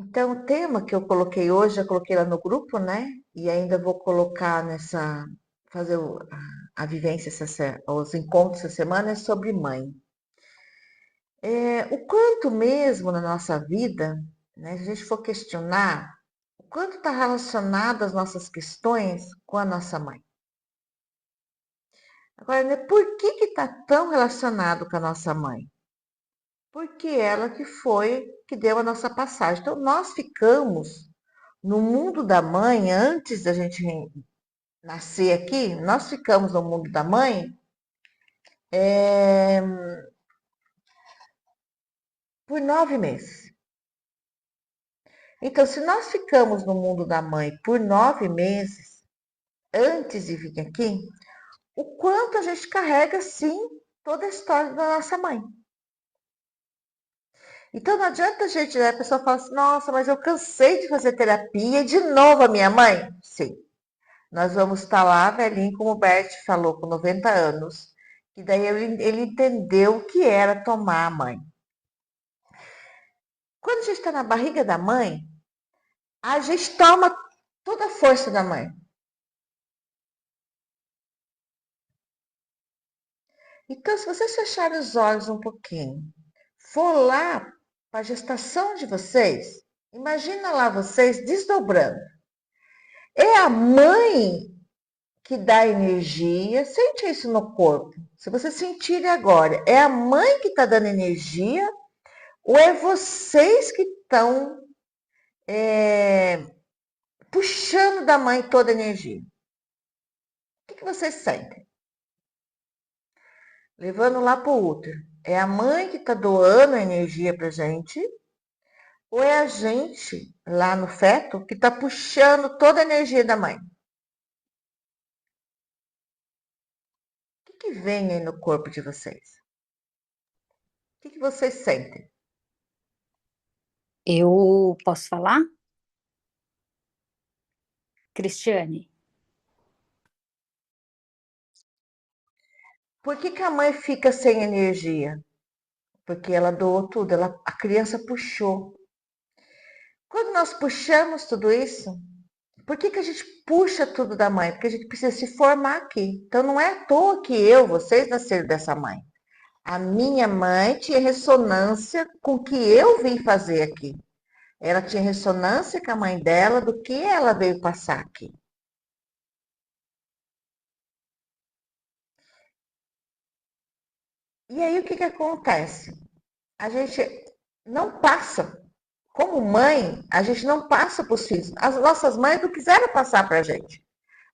Então, o tema que eu coloquei hoje, já coloquei lá no grupo, né? E ainda vou colocar fazer a vivência, os encontros essa semana, é sobre mãe. O quanto mesmo na nossa vida, né? Se a gente for questionar, o quanto está relacionado as nossas questões com a nossa mãe. Agora, né, por que está tão relacionado com a nossa mãe? Porque ela que foi que deu a nossa passagem. Então, nós ficamos no mundo da mãe, antes da gente nascer aqui, nós ficamos no mundo da mãe é, por 9 meses. Então, se nós ficamos no mundo da mãe por 9 meses, antes de vir aqui, o quanto a gente carrega, sim, toda a história da nossa mãe. Então, não adianta a gente, né? A pessoa fala assim, nossa, mas eu cansei de fazer terapia e de novo a minha mãe. Sim, nós vamos estar lá, velhinho, como o Bert falou, com 90 anos. E daí ele entendeu o que era tomar a mãe. Quando a gente está na barriga da mãe, a gente toma toda a força da mãe. Então, se vocês fecharem os olhos um pouquinho, for lá para a gestação de vocês, imagina lá vocês desdobrando. É a mãe que dá energia, sente isso no corpo. Se você sentir agora, é a mãe que está dando energia ou é vocês que estão puxando da mãe toda a energia? O que vocês sentem? Levando lá para o útero. É a mãe que está doando a energia para gente ou é a gente lá no feto que está puxando toda a energia da mãe? O que vem aí no corpo de vocês? O que vocês sentem? Eu posso falar, Cristiane? Por que a mãe fica sem energia? Porque ela doou tudo, a criança puxou. Quando nós puxamos tudo isso, por que a gente puxa tudo da mãe? Porque a gente precisa se formar aqui. Então não é à toa que vocês nasceram dessa mãe. A minha mãe tinha ressonância com o que eu vim fazer aqui. Ela tinha ressonância com a mãe dela do que ela veio passar aqui. E aí o que acontece? A gente não passa. Como mãe, a gente não passa para os filhos. As nossas mães não quiseram passar para a gente.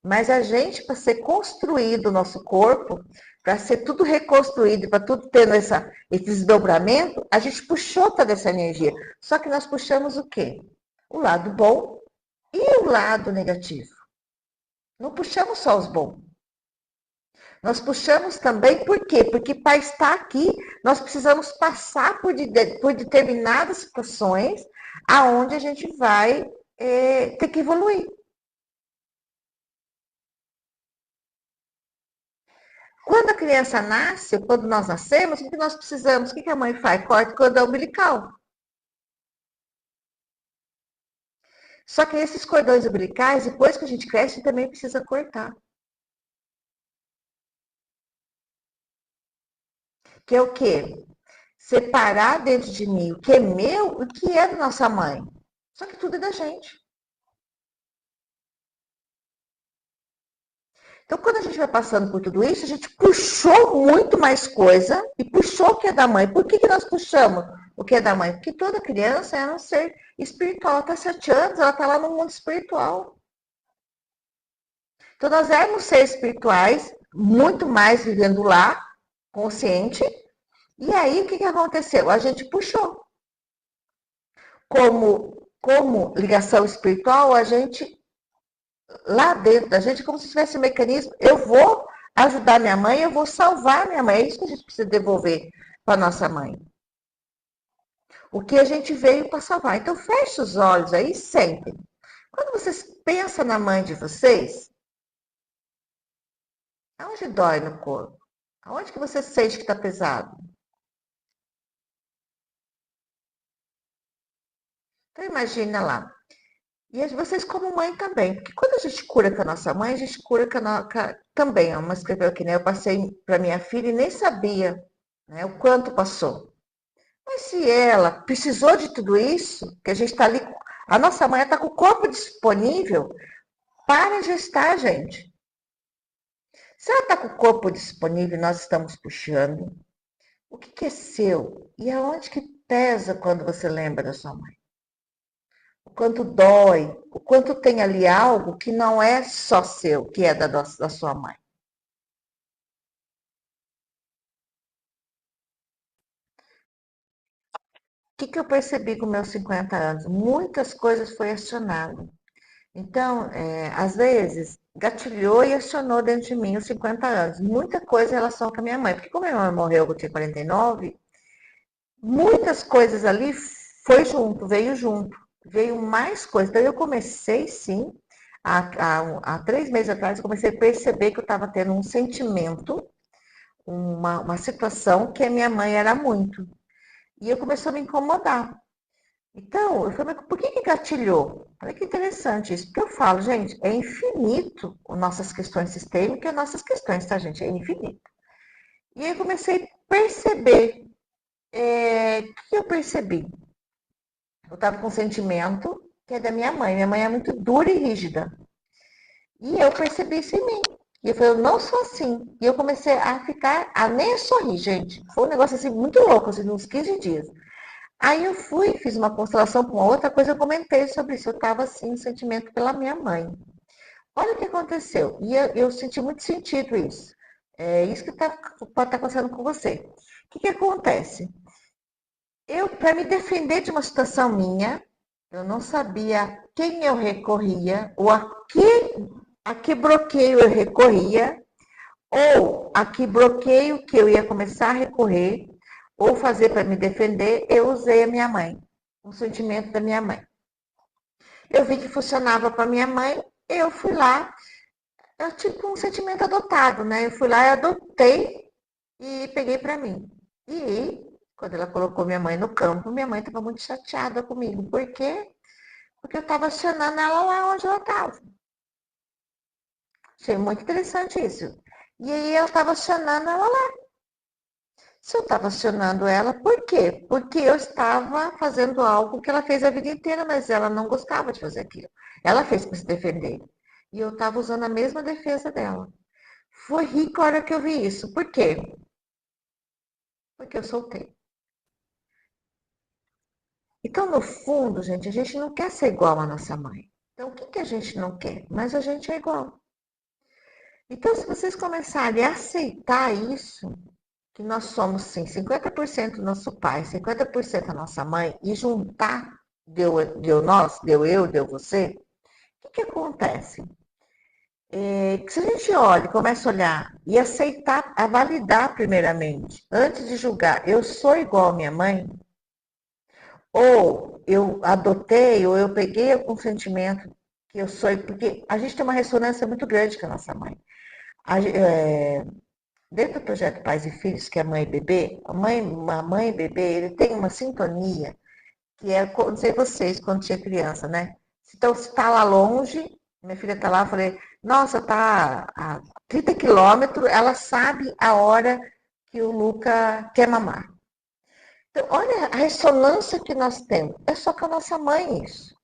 Mas a gente, para ser construído o nosso corpo, para ser tudo reconstruído, para tudo tendo esse desdobramento, a gente puxou toda essa energia. Só que nós puxamos o quê? O lado bom e o lado negativo. Não puxamos só os bons. Nós puxamos também por quê? Porque para estar aqui, nós precisamos passar por determinadas situações aonde a gente vai ter que evoluir. Quando a criança nasce, quando nós nascemos, o que nós precisamos? O que a mãe faz? Corta o cordão umbilical. Só que esses cordões umbilicais, depois que a gente cresce, também precisa cortar. Que é o quê? Separar dentro de mim o que é meu e o que é da nossa mãe. Só que tudo é da gente. Então, quando a gente vai passando por tudo isso, a gente puxou muito mais coisa e puxou o que é da mãe. Por que nós puxamos o que é da mãe? Porque toda criança é um ser espiritual. Ela está 7 anos, ela está lá no mundo espiritual. Então, nós éramos seres espirituais, muito mais vivendo lá, consciente. E aí, o que aconteceu? A gente puxou. Como ligação espiritual, a gente, lá dentro da gente, como se tivesse um mecanismo, eu vou ajudar minha mãe, eu vou salvar minha mãe. É isso que a gente precisa devolver para nossa mãe. O que a gente veio para salvar. Então, feche os olhos aí sempre. Quando vocês pensam na mãe de vocês, aonde dói no corpo? Aonde que você sente que está pesado? Então imagina lá. E vocês como mãe também, porque quando a gente cura com a nossa mãe, a gente cura também. A mãe escreveu aqui, né? Eu passei para minha filha e nem sabia, né, o quanto passou. Mas se ela precisou de tudo isso, que a gente está ali, a nossa mãe está com o corpo disponível para gestar, gente. Se ela está com o corpo disponível, nós estamos puxando. O que é seu? E aonde que pesa quando você lembra da sua mãe? O quanto dói, o quanto tem ali algo que não é só seu, que é da sua mãe. O que eu percebi com meus 50 anos? Muitas coisas foi acionado. Então, às vezes, gatilhou e acionou dentro de mim os 50 anos. Muita coisa em relação com a minha mãe. Porque como a minha mãe morreu, eu tinha 49, muitas coisas ali foi junto, veio junto. Veio mais coisas. Então, eu comecei, sim, há 3 meses atrás, eu comecei a perceber que eu estava tendo um sentimento, uma situação que a minha mãe era muito. E eu começou a me incomodar. Então, eu falei, mas por que gatilhou? Olha que interessante isso. Porque eu falo, gente, é infinito as nossas questões sistêmicas, as nossas questões, tá, gente? É infinito. E aí eu comecei a perceber. O que eu percebi? Eu estava com um sentimento que é da minha mãe. Minha mãe é muito dura e rígida. E eu percebi isso em mim. E eu falei, eu não sou assim. E eu comecei a ficar, a nem sorrir, gente. Foi um negócio assim muito louco, assim, uns 15 dias. Aí eu fui, fiz uma constelação com outra coisa, eu comentei sobre isso. Eu estava assim, um sentimento pela minha mãe. Olha o que aconteceu. E eu senti muito sentido isso. É isso que pode estar acontecendo com você. O que acontece? Eu, para me defender de uma situação minha, eu não sabia a quem eu recorria, ou a que bloqueio eu recorria, ou a que bloqueio que eu ia começar a recorrer, ou fazer para me defender, eu usei a minha mãe, o sentimento da minha mãe. Eu vi que funcionava para minha mãe, eu fui lá, é tipo um sentimento adotado, né? Eu fui lá e adotei e peguei para mim. E quando ela colocou minha mãe no campo, minha mãe estava muito chateada comigo. Por quê? Porque eu estava acionando ela lá onde ela estava. Achei muito interessante isso. E aí eu estava acionando ela lá. Se eu estava acionando ela, por quê? Porque eu estava fazendo algo que ela fez a vida inteira, mas ela não gostava de fazer aquilo. Ela fez para se defender. E eu estava usando a mesma defesa dela. Foi rico a hora que eu vi isso. Por quê? Porque eu soltei. Então, no fundo, gente, a gente não quer ser igual à nossa mãe. Então, o que a gente não quer? Mas a gente é igual. Então, se vocês começarem a aceitar isso, que nós somos, sim, 50% nosso pai, 50% a nossa mãe, e juntar, deu nós, deu eu, deu você, o que acontece? Que se a gente olha, começa a olhar e aceitar, a validar primeiramente, antes de julgar, eu sou igual à minha mãe, ou eu adotei, ou eu peguei algum sentimento que eu sou, porque a gente tem uma ressonância muito grande com a nossa mãe. Dentro do projeto Pais e Filhos, que é Mãe e Bebê, a mãe e bebê, ele tem uma sintonia que é, não sei vocês, quando tinha criança, né? Então, se está lá longe, minha filha está lá, eu falei, nossa, está a 30 quilômetros, ela sabe a hora que o Luca quer mamar. Então, olha a ressonância que nós temos. É só com a nossa mãe isso.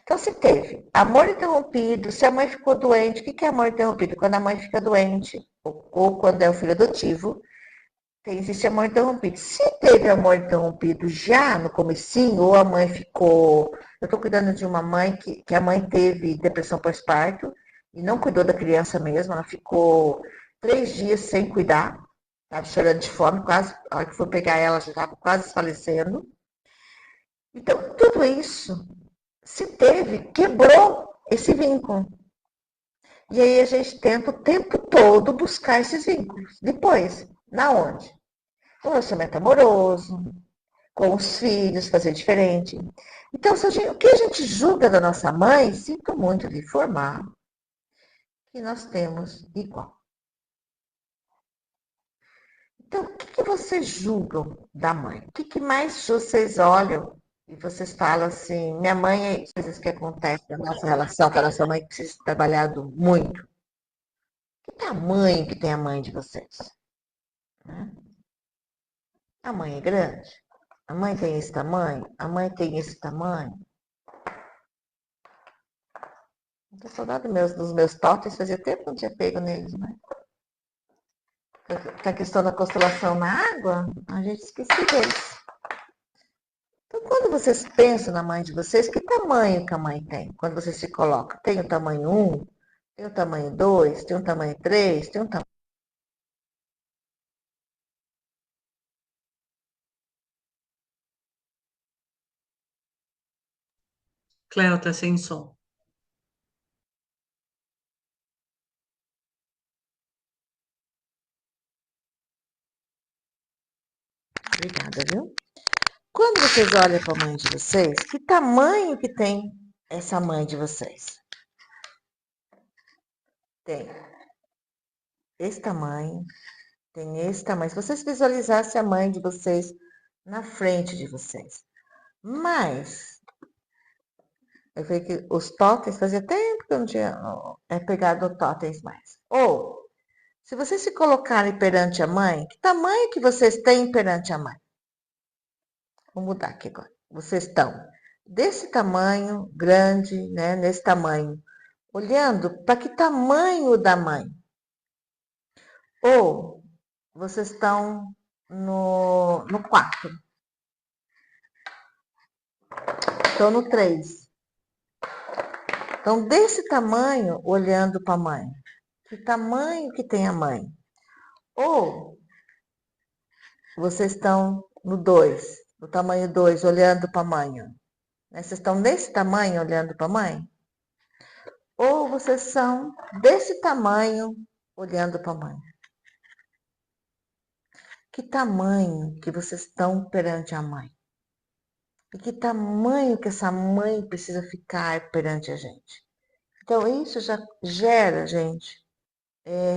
Então, se teve amor interrompido, se a mãe ficou doente, o que é amor interrompido? Quando a mãe fica doente, ou quando é o filho adotivo, existe amor interrompido. Se teve amor interrompido já no comecinho, ou a mãe ficou... Eu estou cuidando de uma mãe que a mãe teve depressão pós-parto e não cuidou da criança mesmo, ela ficou 3 dias sem cuidar, estava chorando de fome, quase, a hora que foi pegar ela já estava quase falecendo. Então, tudo isso, se teve, quebrou esse vínculo. E aí a gente tenta o tempo todo buscar esses vínculos. Depois, na onde? No relacionamento amoroso, com os filhos, fazer diferente. Então, o que a gente julga da nossa mãe, sinto muito de informar que nós temos igual. Então, o que vocês julgam da mãe? O que mais vocês olham e vocês falam assim, minha mãe, coisas que acontecem na nossa relação com a nossa mãe, que precisa ter trabalhado muito. Que tamanho que tem a mãe de vocês? Né? A mãe é grande? A mãe tem esse tamanho? A mãe tem esse tamanho? Não saudade dos meus totens, fazia tempo que não tinha pego neles, né? Com a questão da constelação na água, a gente esquecia deles. Então, quando vocês pensam na mãe de vocês, que tamanho que a mãe tem? Quando você se coloca, tem o tamanho 1, tem o tamanho 2, tem o tamanho 3, tem o tamanho... Cléo tá sem som. Obrigada, viu? Quando vocês olham para a mãe de vocês, que tamanho que tem essa mãe de vocês? Tem esse tamanho, tem esse tamanho. Se vocês visualizassem a mãe de vocês na frente de vocês. Mas, eu vejo que os totens, fazia tempo que eu não tinha pegado totens mais. Ou, se vocês se colocarem perante a mãe, que tamanho que vocês têm perante a mãe? Vou mudar aqui agora. Vocês estão desse tamanho, grande, né? Nesse tamanho, olhando para que tamanho da mãe? Ou vocês estão no 4, estão no 3. Então, desse tamanho, olhando para a mãe. Que tamanho que tem a mãe? Ou vocês estão no 2, no tamanho 2, olhando para a mãe. Né? Vocês estão nesse tamanho, olhando para a mãe? Ou vocês são desse tamanho, olhando para a mãe? Que tamanho que vocês estão perante a mãe? E que tamanho que essa mãe precisa ficar perante a gente? Então, isso já gera, gente,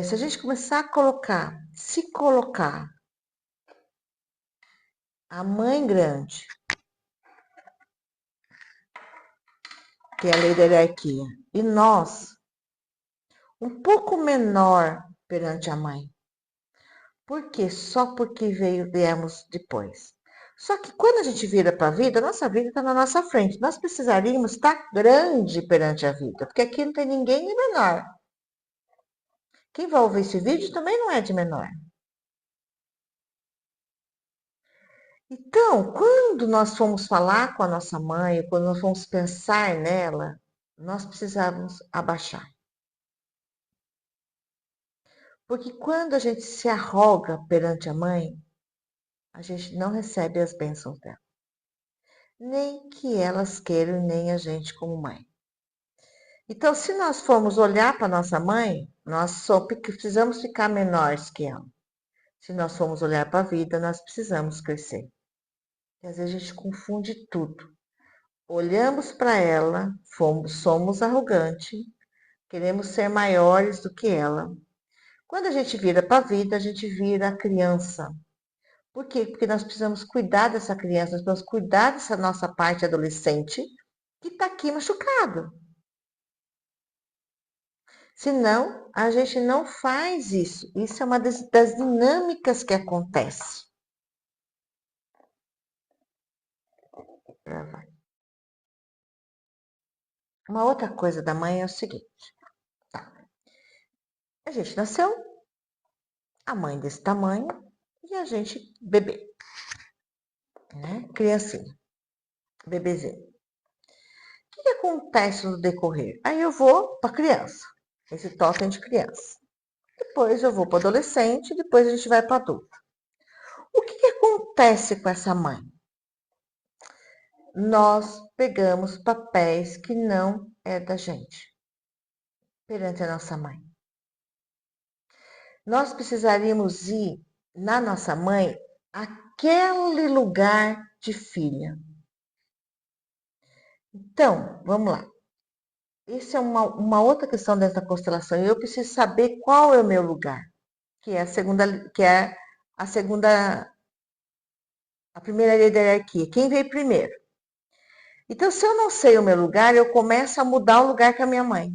se a gente começar a colocar, se colocar a mãe grande, que é a lei da hierarquia, e nós, um pouco menor perante a mãe. Por quê? Só porque viemos depois. Só que quando a gente vira para a vida, a nossa vida está na nossa frente. Nós precisaríamos estar grande perante a vida, porque aqui não tem ninguém de menor. Quem vai ouvir esse vídeo também não é de menor. Então, quando nós fomos falar com a nossa mãe, quando nós fomos pensar nela, nós precisávamos abaixar. Porque quando a gente se arroga perante a mãe, a gente não recebe as bênçãos dela. Nem que elas queiram, nem a gente como mãe. Então, se nós formos olhar para nossa mãe, nós só precisamos ficar menores que ela. Se nós formos olhar para a vida, nós precisamos crescer. E às vezes a gente confunde tudo. Olhamos para ela, somos arrogantes, queremos ser maiores do que ela. Quando a gente vira para a vida, a gente vira a criança. Por quê? Porque nós precisamos cuidar dessa criança, nós precisamos cuidar dessa nossa parte adolescente que está aqui machucado. Senão, a gente não faz isso. Isso é uma das dinâmicas que acontece. Uma outra coisa da mãe é o seguinte. Tá? A gente nasceu, a mãe desse tamanho, e a gente bebê. Né? Criancinha, bebezinho. O que acontece no decorrer? Aí eu vou para criança, esse totem de criança. Depois eu vou para adolescente, depois a gente vai para adulto. O que acontece com essa mãe? Nós pegamos papéis que não é da gente perante a nossa mãe. Nós precisaríamos ir na nossa mãe aquele lugar de filha. Então, vamos lá. Isso é uma outra questão dessa constelação. Eu preciso saber qual é o meu lugar, que é a primeira lei da hierarquia. Quem veio primeiro? Então, se eu não sei o meu lugar, eu começo a mudar o lugar com a minha mãe.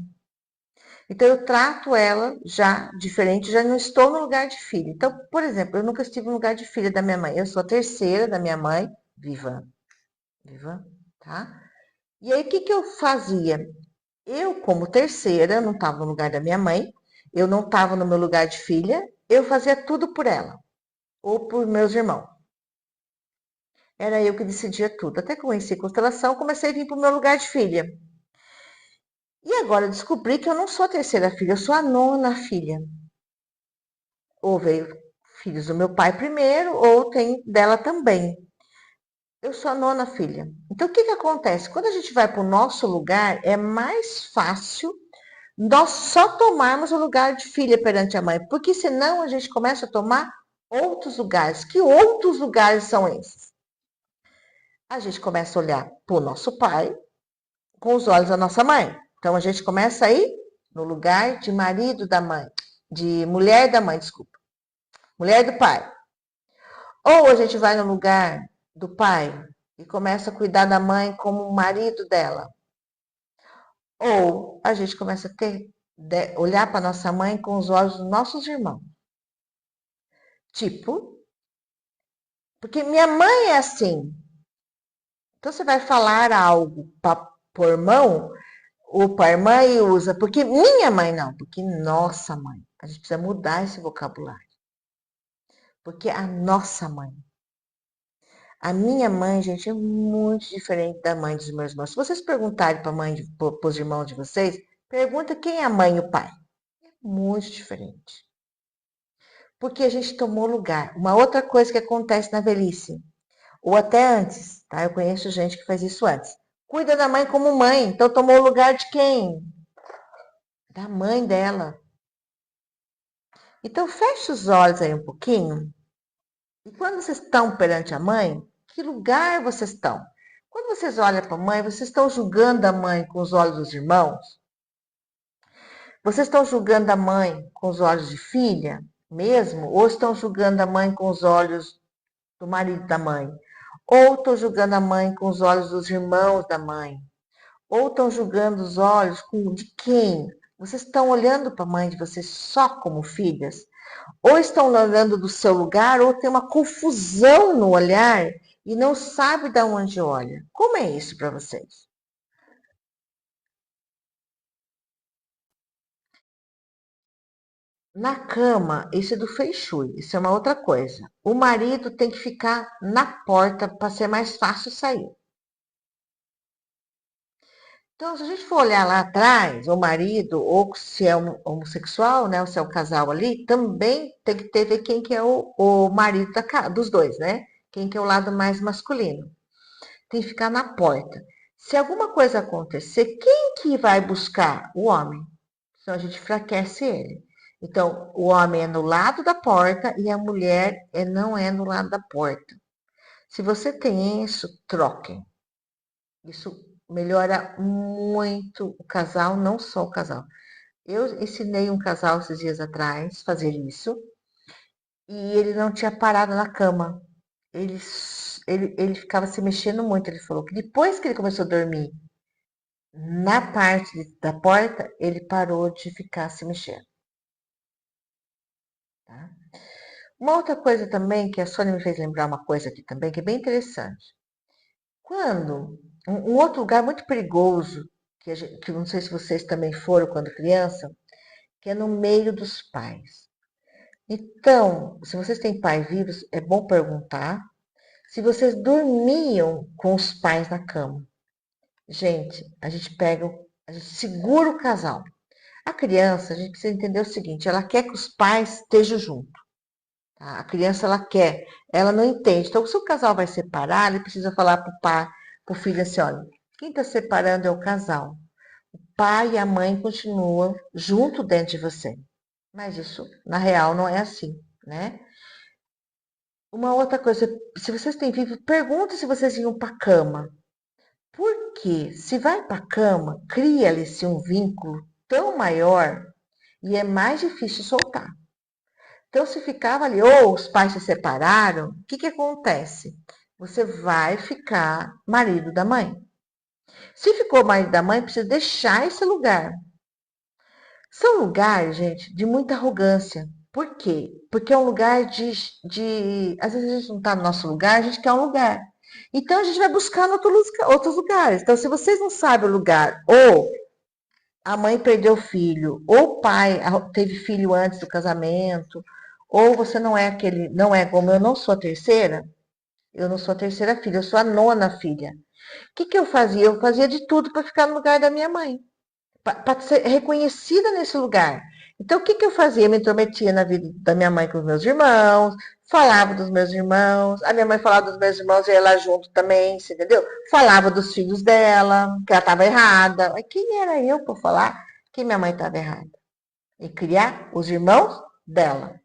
Então, eu trato ela já diferente, já não estou no lugar de filha. Então, por exemplo, eu nunca estive no lugar de filha da minha mãe. Eu sou a terceira da minha mãe, viva, viva, tá? E aí, o que eu fazia? Eu, como terceira, não estava no lugar da minha mãe, eu não estava no meu lugar de filha, eu fazia tudo por ela, ou por meus irmãos. Era eu que decidia tudo. Até que eu conheci constelação, comecei a vir para o meu lugar de filha. E agora eu descobri que eu não sou a terceira filha, eu sou a nona filha. Ou veio filhos do meu pai primeiro, ou tem dela também. Eu sou a nona filha. Então, o que acontece? Quando a gente vai para o nosso lugar, é mais fácil nós só tomarmos o lugar de filha perante a mãe, porque senão a gente começa a tomar outros lugares. Que outros lugares são esses? A gente começa a olhar para o nosso pai com os olhos da nossa mãe. Então, a gente começa a ir no lugar de marido da mãe, de mulher da mãe, desculpa, mulher do pai. Ou a gente vai no lugar do pai e começa a cuidar da mãe como o marido dela. Ou a gente começa a olhar para nossa mãe com os olhos dos nossos irmãos. Tipo, porque minha mãe é assim. Então você vai falar algo para o irmão ou para a irmã e usa, porque minha mãe não, porque nossa mãe. A gente precisa mudar esse vocabulário. Porque a nossa mãe. A minha mãe, gente, é muito diferente da mãe dos meus irmãos. Se vocês perguntarem para os irmãos de vocês, pergunta quem é a mãe e o pai. É muito diferente. Porque a gente tomou lugar. Uma outra coisa que acontece na velhice, ou até antes, tá? Eu conheço gente que faz isso antes. Cuida da mãe como mãe. Então tomou o lugar de quem? Da mãe dela. Então feche os olhos aí um pouquinho. E quando vocês estão perante a mãe, que lugar vocês estão? Quando vocês olham para a mãe, vocês estão julgando a mãe com os olhos dos irmãos? Vocês estão julgando a mãe com os olhos de filha mesmo? Ou estão julgando a mãe com os olhos do marido da mãe? Ou estão julgando a mãe com os olhos dos irmãos da mãe? Ou estão julgando os olhos de quem? Vocês estão olhando para a mãe de vocês só como filhas? Ou estão olhando do seu lugar, ou tem uma confusão no olhar e não sabe de onde olha. Como é isso para vocês? Na cama, isso é do Feng Shui, isso é uma outra coisa. O marido tem que ficar na porta para ser mais fácil sair. Então, se a gente for olhar lá atrás, o marido, ou se é homossexual, né, ou se é o casal ali, também tem que ver quem que é o marido dos dois, né? Quem que é o lado mais masculino. Tem que ficar na porta. Se alguma coisa acontecer, quem que vai buscar? O homem. Senão a gente enfraquece ele. Então, o homem é no lado da porta e a mulher não é no lado da porta. Se você tem isso, troquem. Isso melhora muito o casal, não só o casal. Eu ensinei um casal esses dias atrás a fazer isso e ele não tinha parado na cama. Ele ficava se mexendo muito. Ele falou que depois que ele começou a dormir na parte da porta, ele parou de ficar se mexendo. Tá? Uma outra coisa também que a Sônia me fez lembrar uma coisa aqui também que é bem interessante. Quando um outro lugar muito perigoso que não sei se vocês também foram quando criança, que é no meio dos pais. Então, se vocês têm pais vivos, é bom perguntar se vocês dormiam com os pais na cama. Gente, a gente segura o casal. A criança, a gente precisa entender o seguinte, ela quer que os pais estejam juntos. Tá? A criança, ela quer, ela não entende. Então, se o casal vai separar, ele precisa falar para o pai, para o filho assim, olha, quem está separando é o casal. O pai e a mãe continuam junto dentro de você. Mas isso, na real, não é assim, né? Uma outra coisa, se vocês têm vivo, pergunta se vocês iam para a cama. Porque se vai para a cama, cria-lhe-se um vínculo tão maior e é mais difícil soltar. Então, se ficava ali, ou os pais se separaram, o que acontece? Você vai ficar marido da mãe. Se ficou o marido da mãe, precisa deixar esse lugar. São lugares, gente, de muita arrogância. Por quê? Porque é um lugar de. Às vezes a gente não está no nosso lugar, a gente quer um lugar. Então a gente vai buscar em outros lugares. Então, se vocês não sabem o lugar, ou a mãe perdeu o filho, ou o pai teve filho antes do casamento, ou você não é aquele, não é como eu não sou a terceira, eu não sou a terceira filha, eu sou a nona filha. O que eu fazia? Eu fazia de tudo para ficar no lugar da minha mãe, para ser reconhecida nesse lugar. Então, o que eu fazia? Eu me intrometia na vida da minha mãe com os meus irmãos, falava dos meus irmãos, a minha mãe falava dos meus irmãos e ela junto também, você entendeu? Falava dos filhos dela, que ela estava errada. Mas quem era eu para falar que minha mãe estava errada? E criar os irmãos dela.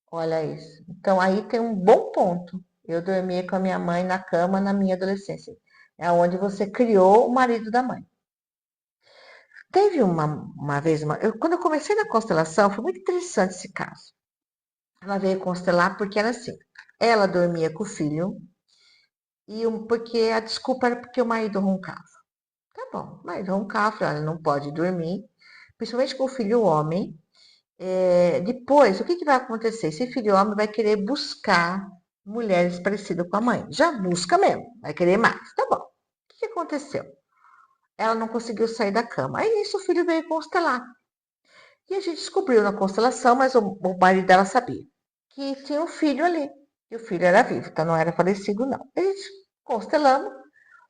Olha isso. Então, aí tem um bom ponto. Eu dormia com a minha mãe na cama na minha adolescência. É onde você criou o marido da mãe. Teve uma vez, quando eu comecei na constelação, foi muito interessante esse caso. Ela veio constelar porque era assim, ela dormia com o filho, porque a desculpa era porque o marido roncava. Tá bom, o marido roncava, ela não pode dormir, principalmente com o filho homem. Depois, o que vai acontecer? Esse filho homem vai querer buscar mulheres parecidas com a mãe. Já busca mesmo, vai querer mais. Tá bom. O que aconteceu? Ela não conseguiu sair da cama. Aí nisso o filho veio constelar. E a gente descobriu na constelação, mas o marido dela sabia, que tinha um filho ali. E o filho era vivo, então não era falecido, não. A gente constelando,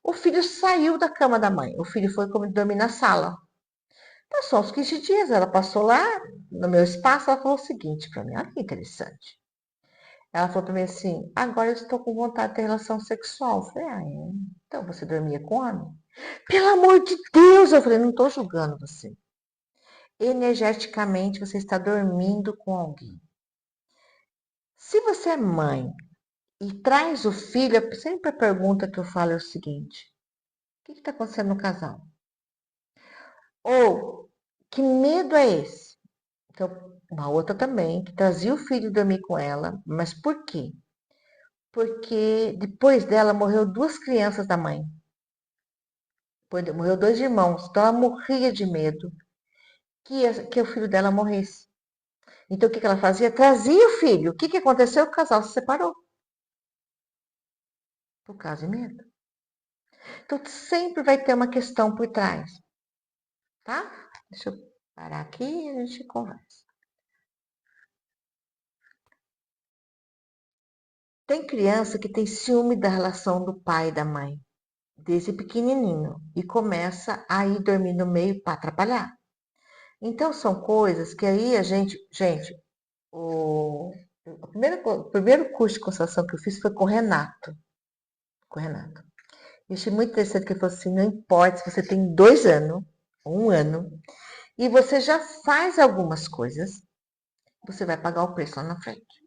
o filho saiu da cama da mãe. O filho foi dormir na sala. Passou uns 15 dias, ela passou lá no meu espaço, ela falou o seguinte para mim, olha que interessante. Ela falou para mim assim, agora eu estou com vontade de ter relação sexual. Eu falei, então você dormia com homem? Pelo amor de Deus! Eu falei, não estou julgando você. Energeticamente você está dormindo com alguém. Se você é mãe e traz o filho, sempre a pergunta que eu falo é o seguinte, o que está acontecendo no casal? Ou, que medo é esse? Então, uma outra também, que trazia o filho dormir com ela, mas por quê? Porque depois dela morreu duas crianças da mãe. Morreu dois irmãos, então ela morria de medo que o filho dela morresse. Então o que ela fazia? Trazia o filho. O que aconteceu? O casal se separou. Por causa de medo. Então sempre vai ter uma questão por trás. Tá? Deixa eu parar aqui e a gente conversa. Tem criança que tem ciúme da relação do pai e da mãe, desde pequenininho, e começa a ir dormir no meio para atrapalhar. Então são coisas que aí a gente, o primeiro curso de constelação que eu fiz foi com o Renato. Com o Renato. Eu achei muito interessante que ele falou assim, não importa se você tem 2 anos, ou 1 ano, e você já faz algumas coisas, você vai pagar o preço lá na frente.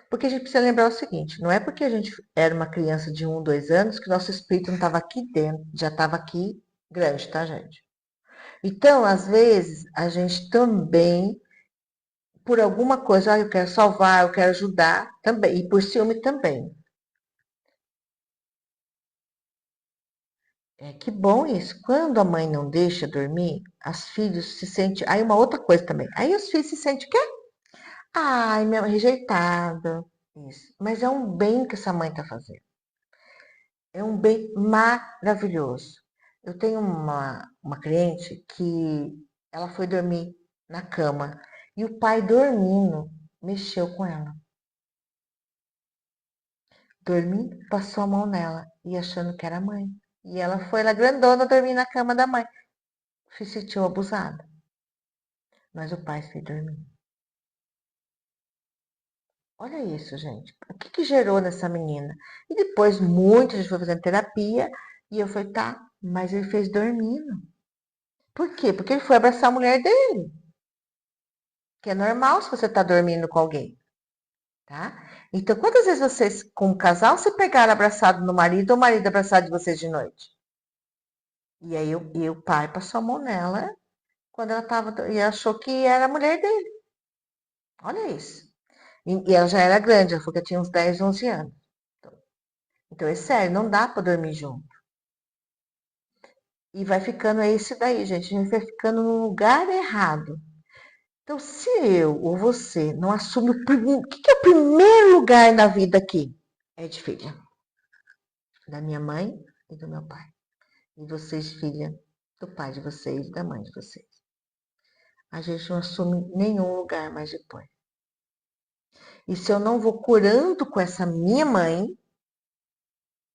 Porque a gente precisa lembrar o seguinte, não é porque a gente era uma criança de 1, 2 anos que nosso espírito não estava aqui dentro, já estava aqui grande, tá, gente? Então, às vezes, a gente também, por alguma coisa, eu quero salvar, eu quero ajudar também, e por ciúme também. Que bom isso. Quando a mãe não deixa dormir, as filhos se sentem. Aí uma outra coisa também. Aí os filhos se sentem o quê? Ai, minha mãe rejeitada. Isso. Mas é um bem que essa mãe está fazendo. É um bem maravilhoso. Eu tenho uma cliente que ela foi dormir na cama e o pai dormindo mexeu com ela. Dormindo, passou a mão nela e achando que era a mãe. E ela foi lá grandona dormir na cama da mãe. Se sentiu abusada. Mas o pai foi dormir. Olha isso, gente. O que gerou nessa menina? E depois, muito, a gente foi fazendo terapia. E eu falei, tá, mas ele fez dormindo. Por quê? Porque ele foi abraçar a mulher dele. Que é normal se você tá dormindo com alguém. Tá? Então, quantas vezes vocês, como casal, se pegaram abraçado no marido ou o marido abraçado de vocês de noite? E aí o pai passou a mão nela quando ela tava. E achou que era a mulher dele. Olha isso. E ela já era grande, ela falou que tinha uns 10, 11 anos. Então é sério, não dá para dormir junto. E vai ficando esse daí, gente. A gente vai ficando no lugar errado. Então, se eu ou você não assume o que é o primeiro lugar na vida aqui? É de filha. Da minha mãe e do meu pai. E vocês, filha, do pai de vocês e da mãe de vocês. A gente não assume nenhum lugar mais depois. E se eu não vou curando com essa minha mãe,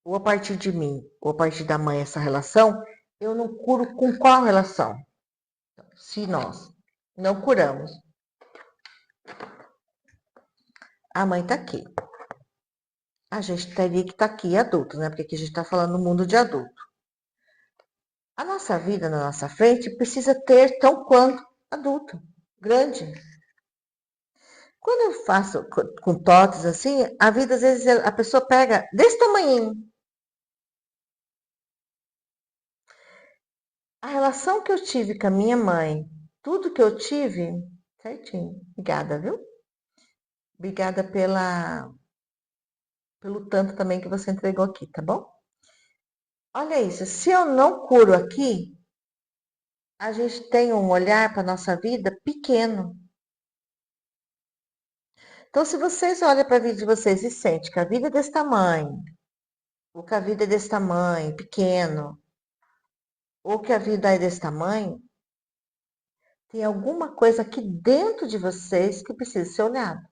ou a partir de mim, ou a partir da mãe essa relação, eu não curo com qual relação? Se nós não curamos, a mãe está aqui. A gente teria que estar aqui adulto, né? Porque aqui a gente está falando no mundo de adulto. A nossa vida na nossa frente precisa ter tão quanto adulto, grande. Quando eu faço com TOTS assim, a vida às vezes a pessoa pega desse tamanhinho. A relação que eu tive com a minha mãe, tudo que eu tive, certinho. Obrigada, viu? Obrigada pelo tanto também que você entregou aqui, tá bom? Olha isso, se eu não curo aqui, a gente tem um olhar para a nossa vida pequeno. Então, se vocês olham para a vida de vocês e sentem que a vida é desse tamanho, ou que a vida é desse tamanho, pequeno, ou que a vida é desse tamanho, tem alguma coisa aqui dentro de vocês que precisa ser olhada.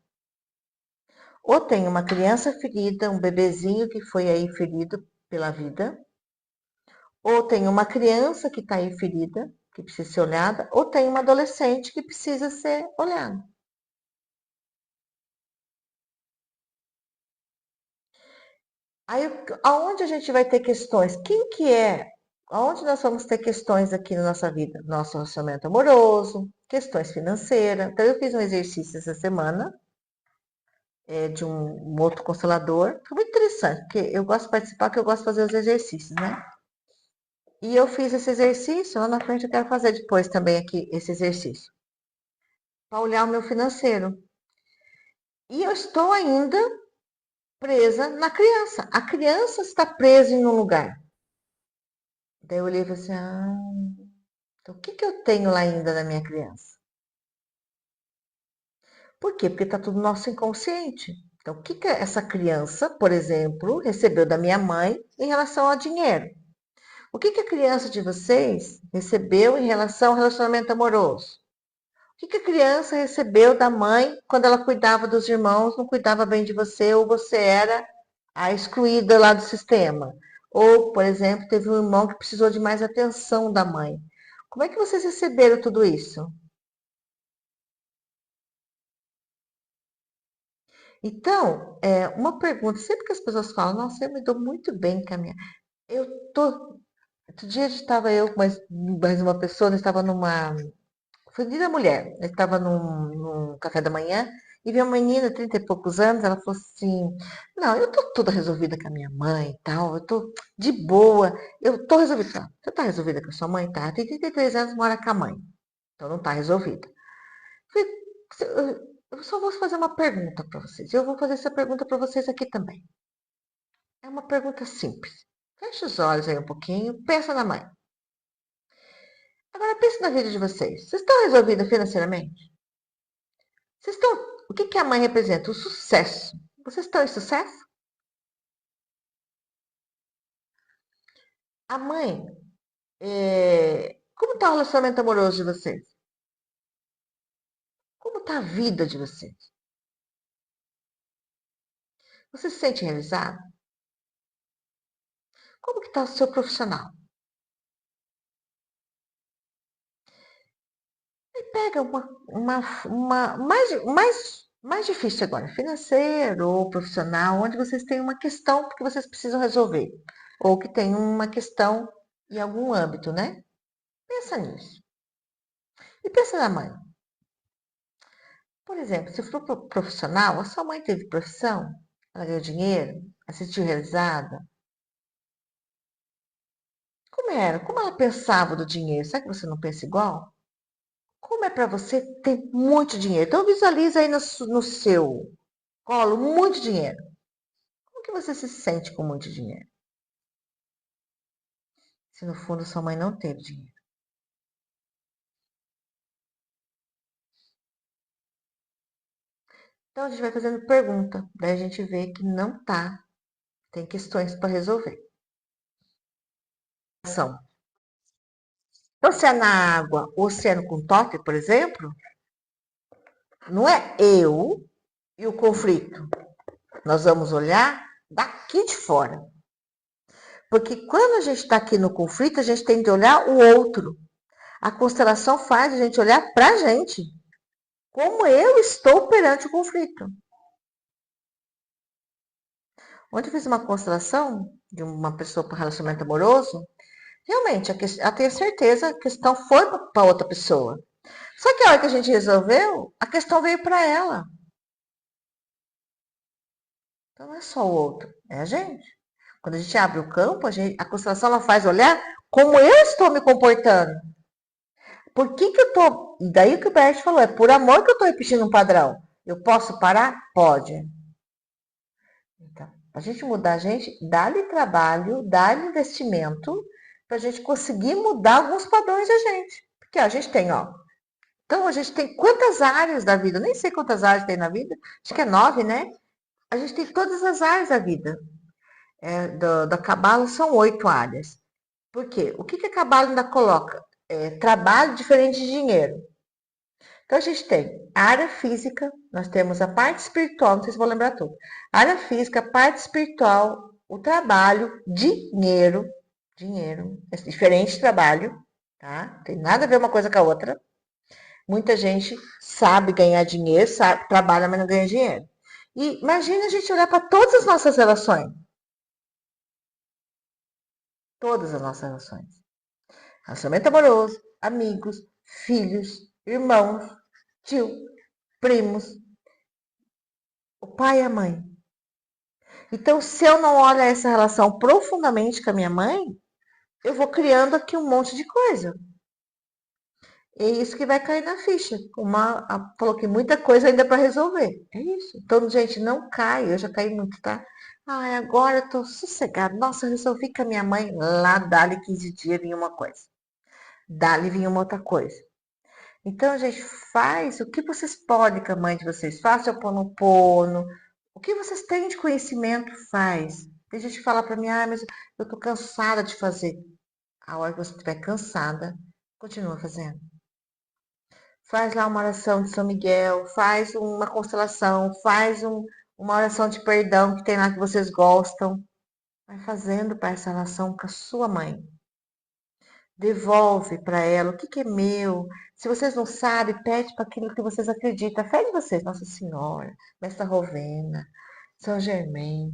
Ou tem uma criança ferida, um bebezinho que foi aí ferido pela vida, ou tem uma criança que está aí ferida, que precisa ser olhada, ou tem uma adolescente que precisa ser olhada. Aí, aonde a gente vai ter questões? Quem que é? Aonde nós vamos ter questões aqui na nossa vida? Nosso relacionamento amoroso, questões financeiras. Então, eu fiz um exercício essa semana de um outro constelador. Foi muito interessante, porque eu gosto de participar, porque eu gosto de fazer os exercícios, né? E eu fiz esse exercício, lá na frente eu quero fazer depois também aqui esse exercício. Para olhar o meu financeiro. E eu estou ainda presa na criança. A criança está presa em um lugar. Daí eu olhei e falei assim, então o que eu tenho lá ainda na minha criança? Por quê? Porque está tudo no nosso inconsciente. Então, o que essa criança, por exemplo, recebeu da minha mãe em relação ao dinheiro? O que a criança de vocês recebeu em relação ao relacionamento amoroso? O que a criança recebeu da mãe quando ela cuidava dos irmãos, não cuidava bem de você, ou você era a excluída lá do sistema? Ou, por exemplo, teve um irmão que precisou de mais atenção da mãe. Como é que vocês receberam tudo isso? Então, uma pergunta, sempre que as pessoas falam, nossa, eu me dou muito bem com a minha. Eu tô. Outro dia estava eu com mais uma pessoa, nós estava numa. Foi dia da mulher, eu estava num café da manhã e vi uma menina, 30 e poucos anos, ela falou assim: não, eu tô toda resolvida com a minha mãe e tal, eu tô de boa, eu tô resolvida. Tá, você tá resolvida com a sua mãe? Tá, tem 33 anos, mora com a mãe, então não tá resolvida. Eu só vou fazer uma pergunta para vocês. Eu vou fazer essa pergunta para vocês aqui também. É uma pergunta simples. Fecha os olhos aí um pouquinho, pensa na mãe. Agora pense na vida de vocês. Vocês estão resolvidos financeiramente? Vocês estão. O que a mãe representa? O sucesso. Vocês estão em sucesso? A mãe, como está o relacionamento amoroso de vocês? Como está a vida de vocês? Você se sente realizado? Como que está o seu profissional? E pega uma mais difícil agora, financeiro ou profissional, onde vocês têm uma questão que vocês precisam resolver. Ou que tem uma questão em algum âmbito, né? Pensa nisso. E pensa na mãe. Por exemplo, se for profissional, a sua mãe teve profissão, ela ganhou dinheiro, ela se sentiu realizada. Como era? Como ela pensava do dinheiro? Será que você não pensa igual? Como é para você ter muito dinheiro? Então visualiza aí no seu colo muito dinheiro. Como que você se sente com muito dinheiro? se no fundo sua mãe não teve dinheiro? Então a gente vai fazendo pergunta, daí a gente vê que não tá, tem questões para resolver. Então, se é na água ou se é no contato, por exemplo, não é eu e o conflito. Nós vamos olhar daqui de fora. Porque quando a gente está aqui no conflito, a gente tem que olhar o outro. A constelação faz a gente olhar para a gente. Como eu estou perante o conflito. Ontem eu fiz uma constelação de uma pessoa para relacionamento amoroso. Realmente, ela tem certeza que a questão foi para outra pessoa. Só que a hora que a gente resolveu, a questão veio para ela. Então não é só o outro, é a gente. Quando a gente abre o campo, a constelação ela faz olhar como eu estou me comportando. Por que eu tô. Daí o que o Bert falou, é por amor que eu estou repetindo um padrão. Eu posso parar? Pode. Então, a gente mudar a gente, dá-lhe trabalho, dá-lhe investimento, para a gente conseguir mudar alguns padrões da gente. Porque a gente tem, ó. Então, a gente tem quantas áreas da vida? Eu nem sei quantas áreas tem na vida. Acho que é 9, né? A gente tem todas as áreas da vida. Da Cabala são 8 áreas. Por quê? O que a Cabala ainda coloca? Trabalho diferente de dinheiro. Então, a gente tem a área física, nós temos a parte espiritual, não sei se vou lembrar tudo. A área física, a parte espiritual, o trabalho, dinheiro, é diferente de trabalho, tá? Não tem nada a ver uma coisa com a outra. Muita gente sabe ganhar dinheiro, sabe, trabalha, mas não ganha dinheiro. E imagina a gente olhar para todas as nossas relações. Todas as nossas relações. Relacionamento amoroso, amigos, filhos, irmãos, tio, primos, o pai e a mãe. Então, se eu não olho essa relação profundamente com a minha mãe, eu vou criando aqui um monte de coisa. É isso que vai cair na ficha. Falou que muita coisa ainda para resolver. É isso. Então, gente, não cai. Eu já caí muito, tá? Ai, agora eu tô sossegada. Nossa, eu resolvi com a minha mãe. Lá, dali 15 dias, vinha uma coisa. Dali vinha uma outra coisa. Então, gente, faz o que vocês podem com a mãe de vocês. Faça o pono. O que vocês têm de conhecimento, faz. Tem gente que fala para mim, mas eu tô cansada de fazer. A hora que você estiver cansada, continua fazendo. Faz lá uma oração de São Miguel, faz uma constelação, uma oração de perdão que tem lá que vocês gostam. Vai fazendo para essa relação com a sua mãe. Devolve para ela o que é meu. Se vocês não sabem, pede para aquilo que vocês acreditam. A fé de vocês, Nossa Senhora, Mestra Rovena, São Germain,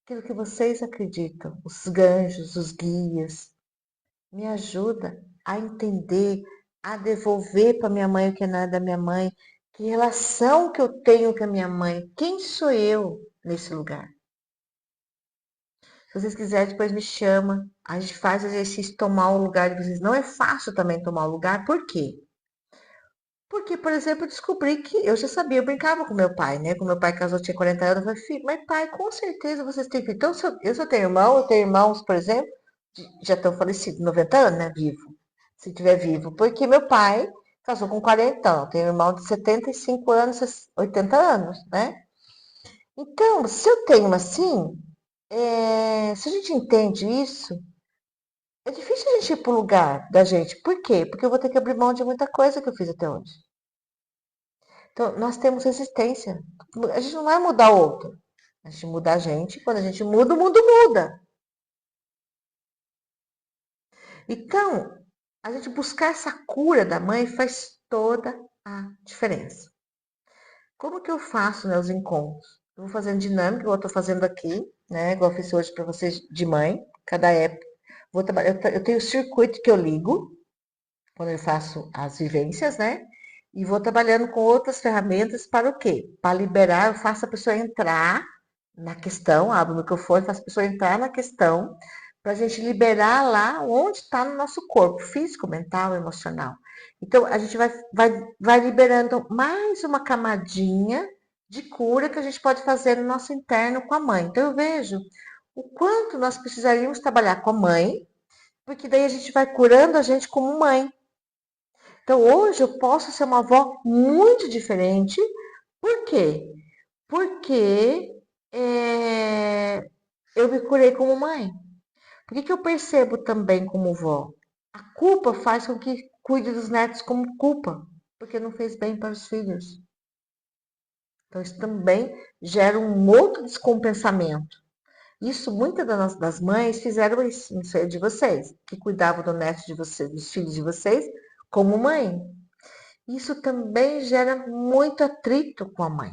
aquilo que vocês acreditam, os anjos, os guias. Me ajuda a entender, a devolver para minha mãe o que não é da minha mãe. Que relação que eu tenho com a minha mãe? Quem sou eu nesse lugar? Se vocês quiserem, depois me chama. A gente faz o exercício tomar o lugar de vocês. Não é fácil também tomar o lugar. Por quê? Porque, por exemplo, eu descobri que eu já sabia, eu brincava com meu pai, né? Quando meu pai casou, tinha 40 anos, eu falei, filho, mas pai, com certeza vocês têm filho. Então, eu só tenho irmão, eu tenho irmãos, por exemplo, já estão falecidos, 90 anos, né? Vivo. Se tiver vivo. Porque meu pai casou com 40 anos, tem um irmão de 75 anos, 80 anos, né? Então, se eu tenho assim, se a gente entende isso, é difícil a gente ir pro lugar da gente. Por quê? Porque eu vou ter que abrir mão de muita coisa que eu fiz até hoje. Então, nós temos resistência. A gente não vai mudar o outro. A gente muda a gente. Quando a gente muda, o mundo muda. Então, a gente buscar essa cura da mãe faz toda a diferença. Como que eu faço, né, os encontros? Eu vou fazendo dinâmica, igual eu estou fazendo aqui, né? Igual eu fiz hoje para vocês de mãe, cada época. Vou trabalhar, eu tenho o circuito que eu ligo quando eu faço as vivências, né? E vou trabalhando com outras ferramentas para o quê? Para liberar, eu faço a pessoa entrar na questão, abro o microfone, faço a pessoa entrar na questão, para a gente liberar lá onde está no nosso corpo, físico, mental, emocional. Então, a gente vai liberando mais uma camadinha de cura que a gente pode fazer no nosso interno com a mãe. Então, eu vejo o quanto nós precisaríamos trabalhar com a mãe Porque daí a gente vai curando a gente como mãe. Então hoje eu posso ser uma avó muito diferente. Por quê? Porque eu me curei como mãe. Por que eu percebo também como vó? A culpa faz com que cuide dos netos como culpa, porque não fez bem para os filhos. Então isso também gera um outro descompensamento. Isso muitas das mães fizeram isso, não sei de vocês, que cuidavam do neto de vocês, dos filhos de vocês, como mãe. Isso também gera muito atrito com a mãe.